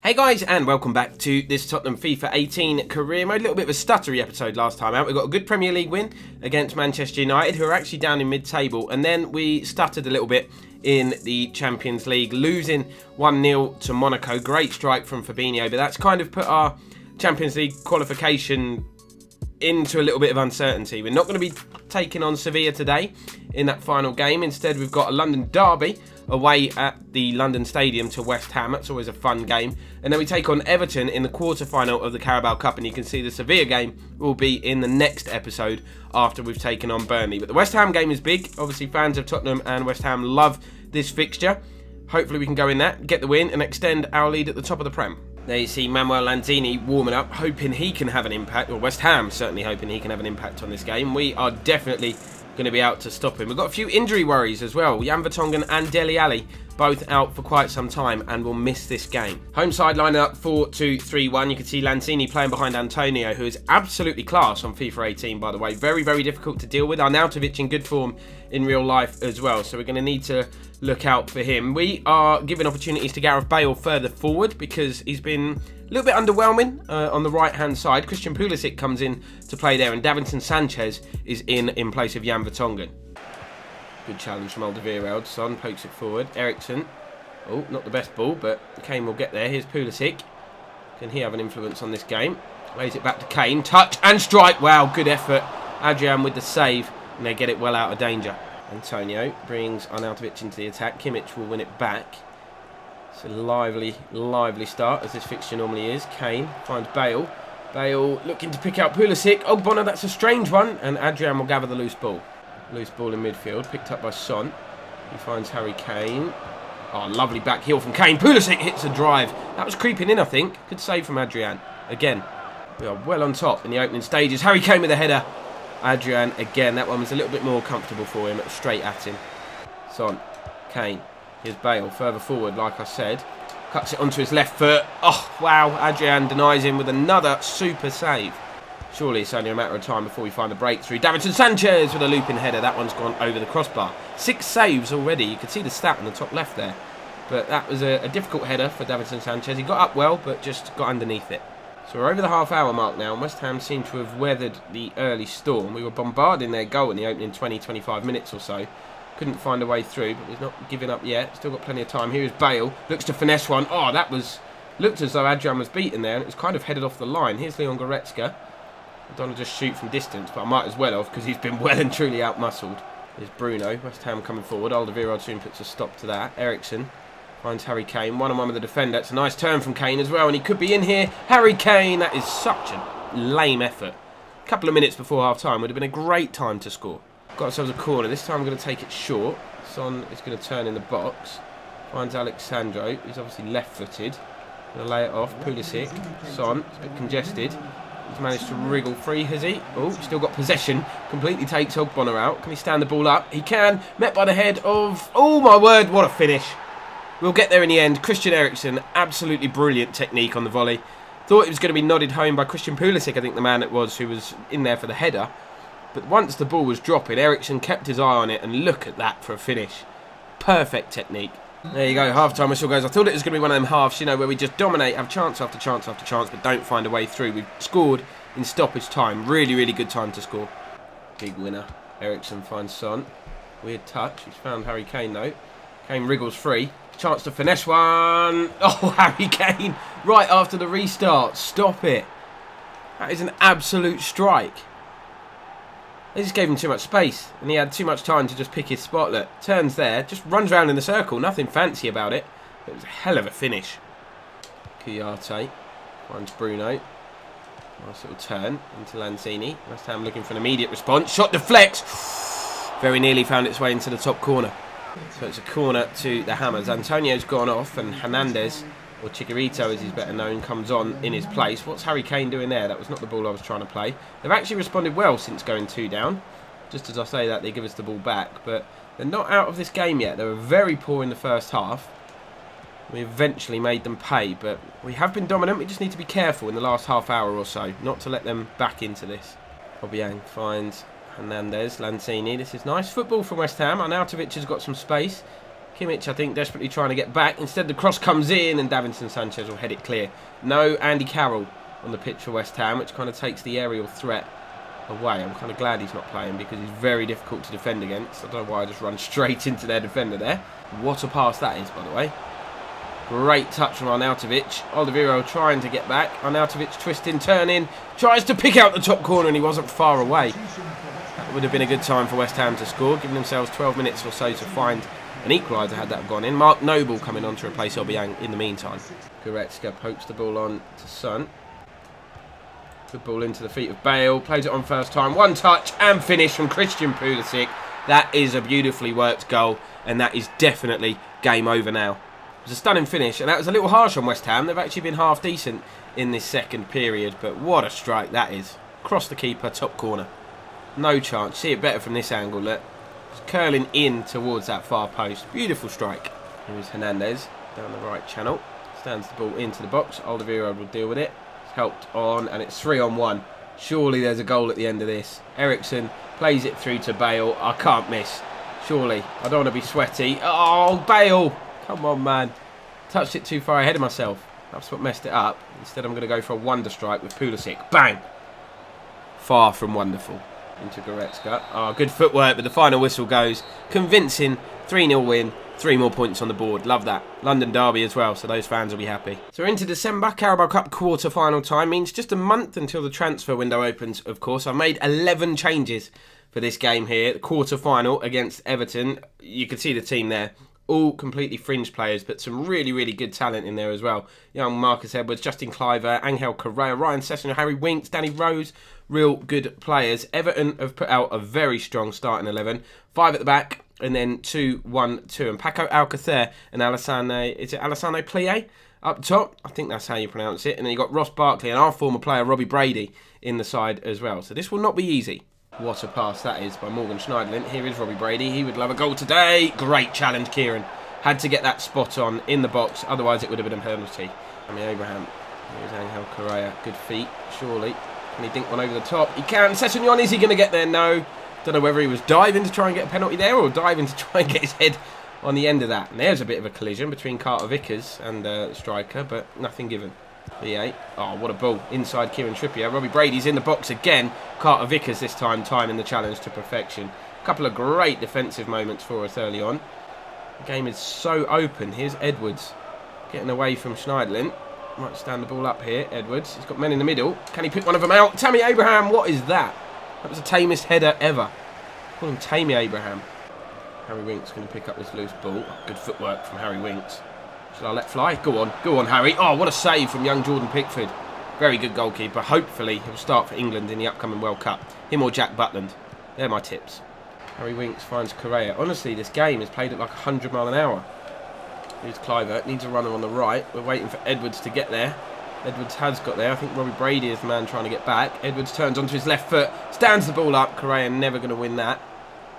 Hey guys, and welcome back to this Tottenham FIFA 18 career mode. A little bit of a stuttery episode last time out. We got a good Premier League win against Manchester United, who are actually down in mid-table, and then we stuttered a little bit in the Champions League, losing 1-0 to Monaco. Great strike from Fabinho, but that's kind of put our Champions League qualification into a little bit of uncertainty. We're not going to be taking on Sevilla today in that final game. Instead, we've got a London derby away at the London Stadium to West Ham. That's always a fun game. And then we take on Everton in the quarter-final of the Carabao Cup, and you can see the Sevilla game will be in the next episode after we've taken on Burnley. But the West Ham game is big. Obviously, fans of Tottenham and West Ham love this fixture. Hopefully we can go in that, get the win, and extend our lead at the top of the Prem. There you see Manuel Lanzini warming up, hoping he can have an impact, or West Ham certainly hoping he can have an impact on this game. We are definitely going to be out to stop him. We've got a few injury worries as well. Jan Vertonghen and Dele Alli both out for quite some time and will miss this game. Home side line up 4-2-3-1. You can see Lanzini playing behind Antonio, who is absolutely class on FIFA 18, by the way. Very, very difficult to deal with. Arnautovic in good form in real life as well, so we're going to need to look out for him. We are giving opportunities to Gareth Bale further forward because he's been a little bit underwhelming on the right-hand side. Christian Pulisic comes in to play there, and Davinson Sanchez is in place of Jan Vertonghen. Good challenge from Alderweireld. Son pokes it forward. Eriksen. Oh, not the best ball, but Kane will get there. Here's Pulisic. Can he have an influence on this game? Lays it back to Kane. Touch and strike. Wow, good effort. Adrian with the save, and they get it well out of danger. Antonio brings Arnautovic into the attack. Kimmich will win it back. It's a lively, lively start, as this fixture normally is. Kane finds Bale. Bale looking to pick out Pulisic. Oh, Bonner, that's a strange one. And Adrian will gather the loose ball. Loose ball in midfield, picked up by Son. He finds Harry Kane. Oh, lovely back heel from Kane. Pulisic hits a drive. That was creeping in, I think. Good save from Adrian. Again, we are well on top in the opening stages. Harry Kane with a header. Adrian, again, that one was a little bit more comfortable for him, straight at him. Son, Kane. Here's Bale, further forward, like I said. Cuts it onto his left foot. Oh, wow, Adrian denies him with another super save. Surely it's only a matter of time before we find the breakthrough. Davinson Sanchez with a looping header. That one's gone over the crossbar. 6 saves already. You can see the stat on the top left there. But that was a difficult header for Davinson Sanchez. He got up well, but just got underneath it. So we're over the half-hour mark now, and West Ham seem to have weathered the early storm. We were bombarding their goal in the opening 20-25 minutes or so. Couldn't find a way through, but he's not giving up yet. Still got plenty of time. Here is Bale. Looks to finesse one. Oh, that was... Looked as though Adrian was beaten there, and it was kind of headed off the line. Here's Leon Goretzka. I don't want to just shoot from distance, but I might as well have, because he's been well and truly out-muscled. There's Bruno. West Ham coming forward. Alderweireld soon puts a stop to that. Eriksen finds Harry Kane. One-on-one with the defender. It's a nice turn from Kane as well, and he could be in here. Harry Kane. That is such a lame effort. A couple of minutes before half-time would have been a great time to score. Got ourselves a corner. This time we're going to take it short. Son is going to turn in the box. Finds Alexandro. He's obviously left-footed. Going to lay it off. Pulisic. Son. It's a bit congested. He's managed to wriggle free, has he? Oh, still got possession. Completely takes Ogbonna out. Can he stand the ball up? He can. Met by the head of... Oh, my word. What a finish. We'll get there in the end. Christian Eriksen. Absolutely brilliant technique on the volley. Thought it was going to be nodded home by Christian Pulisic, I think the man it was, who was in there for the header. But once the ball was dropping, Eriksen kept his eye on it, and look at that for a finish. Perfect technique. There you go, half-time whistle goes. I thought it was going to be one of them halves, you know, where we just dominate, have chance after chance after chance, but don't find a way through. We've scored in stoppage time. Really, really good time to score. Big winner. Eriksen finds Son. Weird touch. He's found Harry Kane, though. Kane wriggles free. Chance to finesse one. Oh, Harry Kane. Right after the restart. Stop it. That is an absolute strike. They just gave him too much space, and he had too much time to just pick his spot. Look, turns there, just runs around in the circle, nothing fancy about it. It was a hell of a finish. Kouyaté finds Bruno. Nice little turn into Lanzini. West Ham looking for an immediate response. Shot deflects. Very nearly found its way into the top corner. So it's a corner to the Hammers. Antonio's gone off, and Hernandez, or Chicharito as he's better known, comes on in his place. What's Harry Kane doing there? That was not the ball I was trying to play. They've actually responded well since going 2 down. Just as I say that, they give us the ball back. But they're not out of this game yet. They were very poor in the first half. We eventually made them pay, but we have been dominant. We just need to be careful in the last half hour or so, not to let them back into this. Obiang finds Hernandez, Lanzini. This is nice football from West Ham. Arnautovic has got some space. Kimmich, I think, desperately trying to get back. Instead, the cross comes in and Davinson Sanchez will head it clear. No Andy Carroll on the pitch for West Ham, which kind of takes the aerial threat away. I'm kind of glad he's not playing because he's very difficult to defend against. I don't know why I just run straight into their defender there. What a pass that is, by the way. Great touch from Arnautovic. Alderweireld trying to get back. Arnautovic twisting, turning, tries to pick out the top corner and he wasn't far away. That would have been a good time for West Ham to score, giving themselves 12 minutes or so to find an equaliser had that gone in. Mark Noble coming on to replace Obiang in the meantime. Goretzka pokes the ball on to Son. Good ball into the feet of Bale. Plays it on first time. One touch and finish from Christian Pulisic. That is a beautifully worked goal and that is definitely game over now. It was a stunning finish and that was a little harsh on West Ham. They've actually been half decent in this second period, but what a strike that is. Across the keeper, top corner. No chance. See it better from this angle. Look. It's curling in towards that far post. Beautiful strike. Here's Hernandez down the right channel. Stands the ball into the box. Alderweireld will deal with it. It's helped on and it's 3-on-1. Surely there's a goal at the end of this. Ericsson plays it through to Bale. I can't miss. Surely. I don't want to be sweaty. Oh, Bale. Come on, man. Touched it too far ahead of myself. That's what messed it up. Instead, I'm going to go for a wonder strike with Pulisic. Bang. Far from wonderful. Into Goretzka. Oh, good footwork, but the final whistle goes. Convincing. 3-0 win. 3 more points on the board. Love that. London derby as well, so those fans will be happy. So we're into December. Carabao Cup quarter-final time. Means just a month until the transfer window opens, of course. I've made 11 changes for this game here. The quarter-final against Everton. You can see the team there. All completely fringe players, but some really, really good talent in there as well. Young Marcus Edwards, Justin Cliver, Angel Correa, Ryan Sessegnon, Harry Winks, Danny Rose. Real good players. Everton have put out a very strong starting 11. 5 at the back, and then 2-1-2. And Paco Alcacer and Alassane, is it Alassane Plie up top? I think that's how you pronounce it. And then you've got Ross Barkley and our former player Robbie Brady in the side as well. So this will not be easy. What a pass that is by Morgan Schneiderlin. Here is Robbie Brady. He would love a goal today. Great challenge, Kieran. Had to get that spot on in the box. Otherwise, it would have been a penalty. Abraham. Here's Angel Correa. Good feet, surely. Can he dink one over the top? He can. Sessegnon, is he going to get there? No. Don't know whether he was diving to try and get a penalty there or diving to try and get his head on the end of that. And there's a bit of a collision between Carter Vickers and the striker, but nothing given. V8. Oh, what a ball. Inside Kieran Trippier. Robbie Brady's in the box again. Carter Vickers this time timing the challenge to perfection. A couple of great defensive moments for us early on. The game is so open. Here's Edwards getting away from Schneiderlin. Might stand the ball up here. Edwards. He's got men in the middle. Can he pick one of them out? Tammy Abraham. What is that? That was the tamest header ever. Call him Tammy Abraham. Harry Winks going to pick up this loose ball. Oh, good footwork from Harry Winks. Shall I let fly? Go on, Harry. Oh, what a save from young Jordan Pickford. Very good goalkeeper. Hopefully, he'll start for England in the upcoming World Cup. Him or Jack Butland. They're my tips. Harry Winks finds Correa. Honestly, this game is played at like 100 mile an hour. Here's Cliver. Needs a runner on the right. We're waiting for Edwards to get there. Edwards has got there. I think Robbie Brady is the man trying to get back. Edwards turns onto his left foot. Stands the ball up. Correa never going to win that.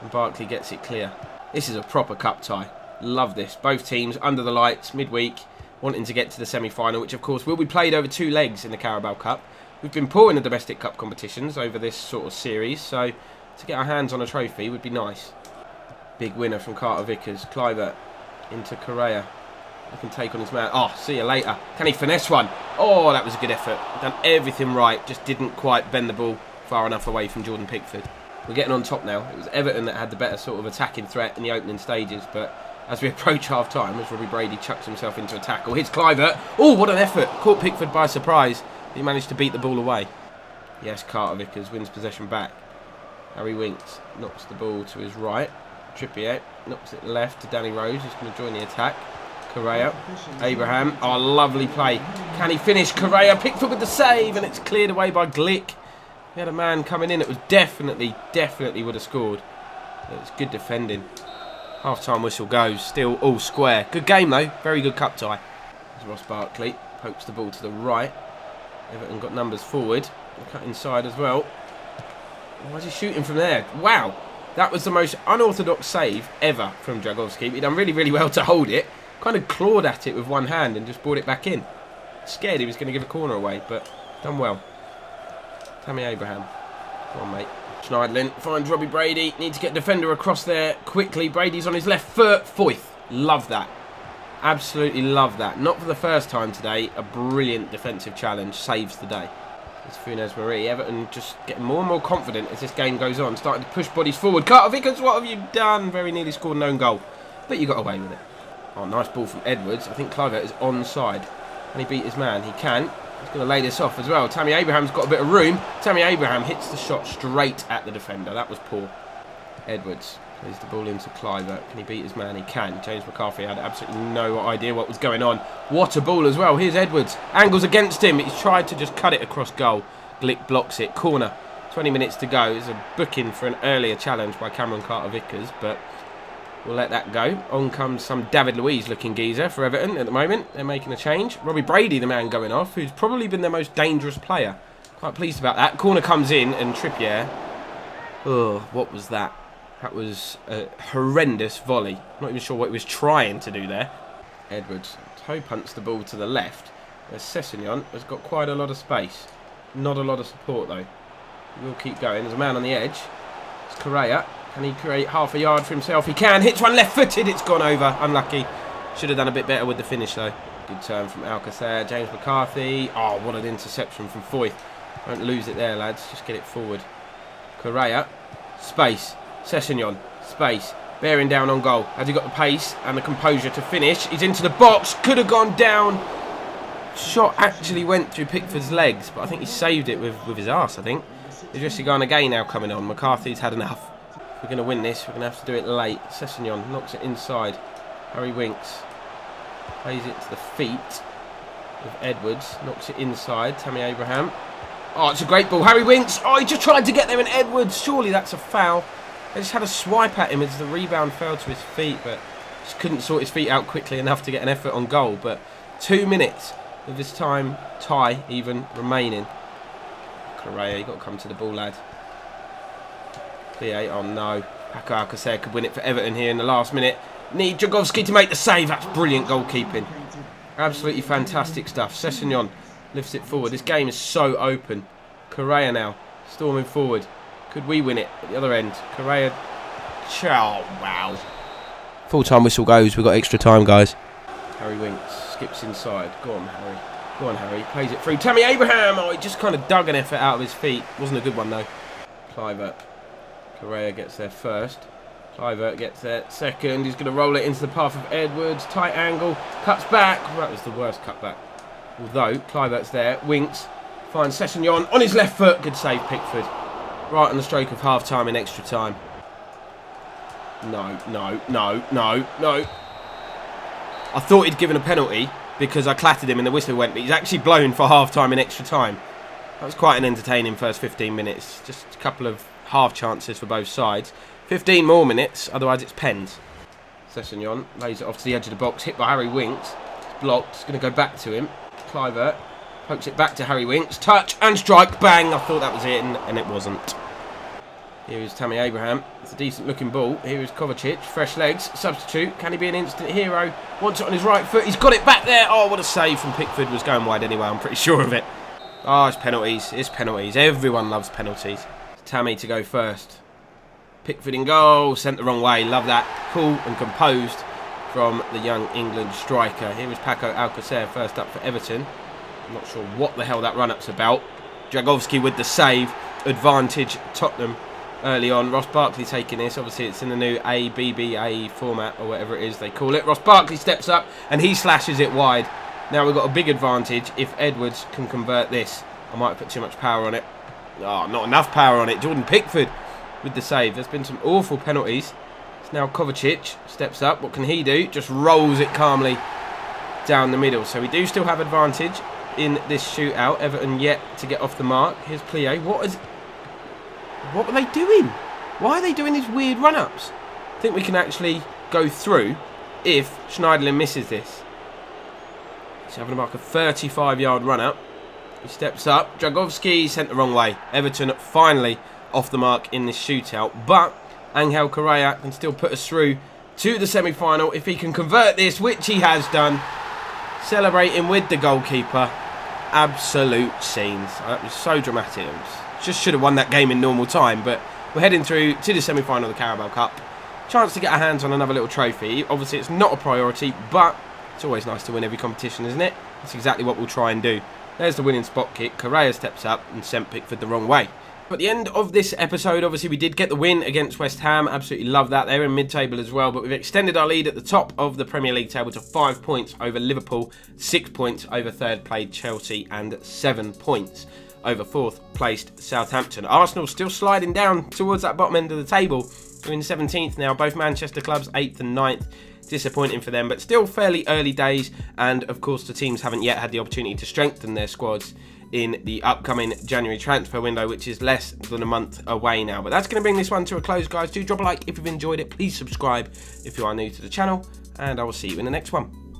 And Barkley gets it clear. This is a proper cup tie. Love this. Both teams under the lights midweek wanting to get to the semi-final, which of course will be played over 2 legs in the Carabao Cup. We've been poor in the domestic cup competitions over this sort of series, so to get our hands on a trophy would be nice. Big winner from Carter Vickers. Cliver into Correa. He can take on his man. Oh, see you later. Can he finesse one? Oh, that was a good effort. Done everything right, just didn't quite bend the ball far enough away from Jordan Pickford. We're getting on top now. It was Everton that had the better sort of attacking threat in the opening stages, but as we approach half-time, as Robbie Brady chucks himself into a tackle. Here's Cliver. Oh, what an effort. Caught Pickford by surprise. He managed to beat the ball away. Yes, Carter Vickers wins possession back. Harry Winks knocks the ball to his right. Trippier knocks it left to Danny Rose, who's going to join the attack. Correa. Abraham. Oh, lovely play. Can he finish? Correa. Pickford with the save, and it's cleared away by Glick. He had a man coming in that was definitely would have scored. It was good defending. Half-time whistle goes. Still all square. Good game, though. Very good cup tie. There's Ross Barkley. Pokes the ball to the right. Everton got numbers forward. Cut inside as well. Why is he shooting from there? Wow. That was the most unorthodox save ever from Dragowski. He done really well to hold it. Kind of clawed at it with one hand and just brought it back in. Scared he was going to give a corner away, but done well. Tammy Abraham. Come on, mate. Schneiderlin finds Robbie Brady. Needs to get defender across there quickly. Brady's on his left foot. Foyth. Love that. Absolutely love that. Not for the first time today. A brilliant defensive challenge saves the day. It's Funes Mori. Everton just getting more and more confident as this game goes on. Starting to push bodies forward. Carter Vickers, what have you done? Very nearly scored an own goal. But you got away with it. Oh, nice ball from Edwards. I think Kluivert is onside. Can he beat his man? He can. He's going to lay this off as well. Tammy Abraham's got a bit of room. Tammy Abraham hits the shot straight at the defender. That was poor. Edwards plays the ball into Kluivert. Can he beat his man? He can. James McCarthy had absolutely no idea what was going on. What a ball as well. Here's Edwards. Angles against him. He's tried to just cut it across goal. Glick blocks it. Corner. 20 minutes to go. There's a booking for an earlier challenge by Cameron Carter-Vickers, but we'll let that go. On comes some David Luiz looking geezer for Everton at the moment. They're making a change. Robbie Brady, the man going off, who's probably been their most dangerous player. Quite pleased about that. Corner comes in and Trippier. Oh, what was that? That was a horrendous volley. Not even sure what he was trying to do there. Edwards toe punts the ball to the left. Where Sessegnon has got quite a lot of space. Not a lot of support though. We'll keep going. There's a man on the edge. It's Correa. Can he create half a yard for himself? He can. Hits one left-footed. It's gone over. Unlucky. Should have done a bit better with the finish though. Good turn from Alcacer. James McCarthy. Oh, what an interception from Foyth. Don't lose it there, lads. Just get it forward. Correa. Space. Sessegnon. Space. Bearing down on goal. Has he got the pace and the composure to finish? He's into the box. Could have gone down. Shot actually went through Pickford's legs, but I think he saved it with his arse, I think. Idrissa Gana Gueye now coming on. McCarthy's had enough. If we're going to win this, we're going to have to do it late. Sessegnon knocks it inside. Harry Winks plays it to the feet of Edwards. Knocks it inside. Tammy Abraham. Oh, it's a great ball. Harry Winks. Oh, he just tried to get there, and Edwards. Surely that's a foul. They just had a swipe at him as the rebound fell to his feet, but just couldn't sort his feet out quickly enough to get an effort on goal. But 2 minutes of this time, tie even remaining. Correa, you got to come to the ball, lad. PA, oh no. Paco Alcacer could win it for Everton here in the last minute. Need Dragowski to make the save. That's brilliant goalkeeping. Absolutely fantastic stuff. Sessegnon lifts it forward. This game is so open. Correa now storming forward. Could we win it at the other end? Correa. Chow. Wow. Full-time whistle goes. We've got extra time, guys. Harry Winks skips inside. Go on, Harry. Go on, Harry. Plays it through. Tammy Abraham. Oh, he just kind of dug an effort out of his feet. Wasn't a good one, though. Kluivert. Correa gets there first. Kluivert gets there second. He's going to roll it into the path of Edwards. Tight angle. Cuts back. That was the worst cutback. Although, Kluivert's there. Winks. Finds Sessegnon on his left foot. Good save, Pickford. Right on the stroke of half-time in extra time. No. I thought he'd given a penalty because I clattered him and the whistle went, but he's actually blown for half-time in extra time. That was quite an entertaining first 15 minutes. Just a couple of half chances for both sides. 15 more minutes, otherwise it's pens. Sessegnon lays it off to the edge of the box, hit by Harry Winks. It's blocked, it's going to go back to him. Kluivert pokes it back to Harry Winks. Touch and strike, bang! I thought that was it, and it wasn't. Here is Tammy Abraham. It's a decent looking ball. Here is Kovacic. Fresh legs. Substitute. Can he be an instant hero? Wants it on his right foot. He's got it back there. Oh, what a save from Pickford. Was going wide anyway. I'm pretty sure of it. Oh, it's penalties. It's penalties. Everyone loves penalties. Tammy to go first. Pickford in goal. Sent the wrong way. Love that. Cool and composed from the young England striker. Here is Paco Alcacer first up for Everton. I'm not sure what the hell that run-up's about. Dragowski with the save. Advantage Tottenham. Early on, Ross Barkley taking this. Obviously, it's in the new ABBA format, or whatever it is they call it. Ross Barkley steps up, and he slashes it wide. Now we've got a big advantage if Edwards can convert this. I might have put too much power on it. Oh, not enough power on it. Jordan Pickford with the save. There's been some awful penalties. It's now Kovacic. Steps up. What can he do? Just rolls it calmly down the middle. So we do still have advantage in this shootout. Everton yet to get off the mark. Here's Plie. What were they doing? Why are they doing these weird run-ups? I think we can actually go through if Schneiderlin misses this. He's having to mark a 35-yard run-up. He steps up. Dragowski sent the wrong way. Everton finally off the mark in this shootout. But Angel Correa can still put us through to the semi-final if he can convert this, which he has done. Celebrating with the goalkeeper. Absolute scenes. That was so dramatic. Just should have won that game in normal time, but we're heading through to the semi-final of the Carabao Cup. chance to get our hands on another little trophy. Obviously, it's not a priority, but it's always nice to win every competition, isn't it? That's exactly what we'll try and do. There's the winning spot kick. Correa steps up and sent Pickford the wrong way. At the end of this episode, obviously, we did get the win against West Ham. Absolutely love that. They're in mid-table as well, but we've extended our lead at the top of the Premier League table to 5 points over Liverpool, 6 points over third-placed Chelsea, and 7 points over fourth-placed Southampton. Arsenal still sliding down towards that bottom end of the table. We're in 17th now. Both Manchester clubs, 8th and 9th. Disappointing for them, but still fairly early days. And, of course, the teams haven't yet had the opportunity to strengthen their squads in the upcoming January transfer window, which is less than a month away now. But that's going to bring this one to a close, guys. Do drop a like if you've enjoyed it. Please subscribe if you are new to the channel, and I will see you in the next one.